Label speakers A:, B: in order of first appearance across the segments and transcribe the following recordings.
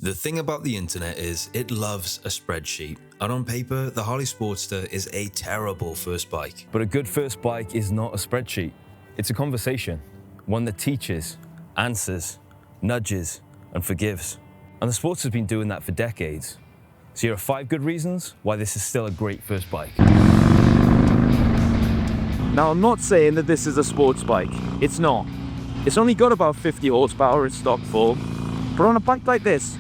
A: The thing about the internet is it loves a spreadsheet, and on paper, the Harley Sportster is a terrible first bike.
B: But a good first bike is not a spreadsheet. It's a conversation, one that teaches, answers, nudges, and forgives. And the Sportster has been doing that for decades. So here are 5 good reasons why this is still a great first bike.
C: Now, I'm not saying that this is a sports bike. It's not. It's only got about 50 horsepower in stock form. But on a bike like this,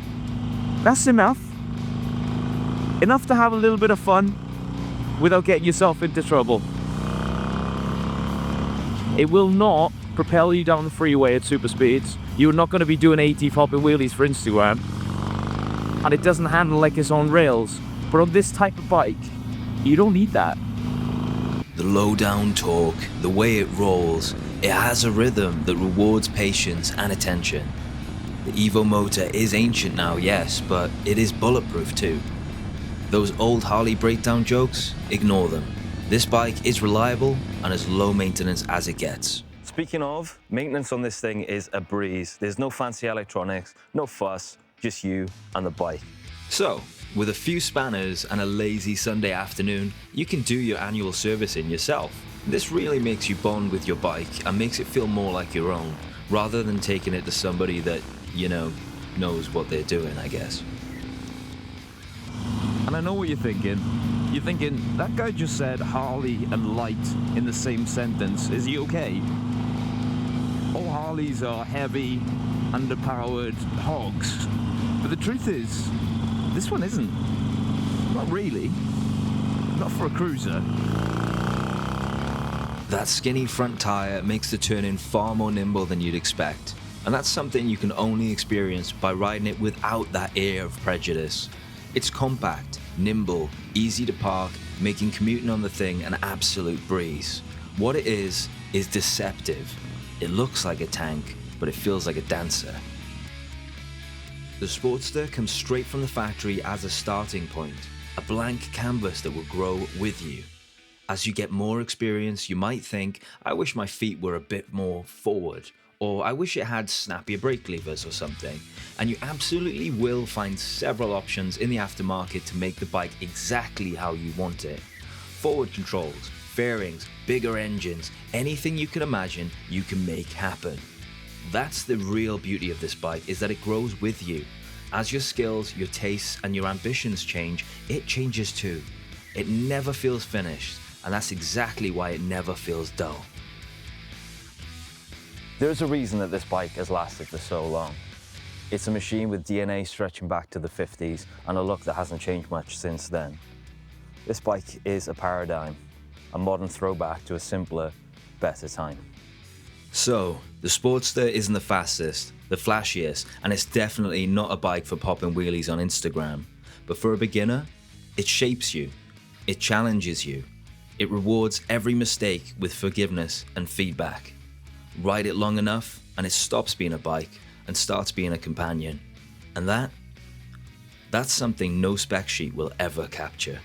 C: that's enough. Enough to have a little bit of fun without getting yourself into trouble. It will not propel you down the freeway at super speeds. You're not going to be doing 80 popping wheelies for Instagram. And it doesn't handle like it's on rails. But on this type of bike, you don't need that.
A: The low down torque, the way it rolls, it has a rhythm that rewards patience and attention. The Evo motor is ancient now, yes, but it is bulletproof too. Those old Harley breakdown jokes, ignore them. This bike is reliable and as low maintenance as it gets.
B: Speaking of, maintenance on this thing is a breeze. There's no fancy electronics, no fuss, just you and the bike.
A: So, with a few spanners and a lazy Sunday afternoon, you can do your annual servicing yourself. This really makes you bond with your bike and makes it feel more like your own, rather than taking it to somebody that, knows what they're doing, I guess.
C: And I know what you're thinking. You're thinking, that guy just said Harley and light in the same sentence. Is he okay? All Harleys are heavy, underpowered hogs. But the truth is, this one isn't. Not really. Not for a cruiser.
A: That skinny front tyre makes the turn-in far more nimble than you'd expect. And that's something you can only experience by riding it without that air of prejudice. It's compact, nimble, easy to park, making commuting on the thing an absolute breeze. What it is deceptive. It looks like a tank, but it feels like a dancer. The Sportster comes straight from the factory as a starting point, a blank canvas that will grow with you. As you get more experience, you might think, I wish my feet were a bit more forward, or I wish it had snappier brake levers or something. And you absolutely will find several options in the aftermarket to make the bike exactly how you want it. Forward controls, fairings, bigger engines, anything you can imagine, you can make happen. That's the real beauty of this bike, is that it grows with you. As your skills, your tastes, and your ambitions change, it changes too. It never feels finished, and that's exactly why it never feels dull.
B: There's a reason that this bike has lasted for so long. It's a machine with DNA stretching back to the 50s and a look that hasn't changed much since then. This bike is a paradigm, a modern throwback to a simpler, better time.
A: So, the Sportster isn't the fastest, the flashiest, and it's definitely not a bike for popping wheelies on Instagram. But for a beginner, it shapes you, it challenges you, it rewards every mistake with forgiveness and feedback. Ride it long enough and it stops being a bike and starts being a companion. And that's something no spec sheet will ever capture.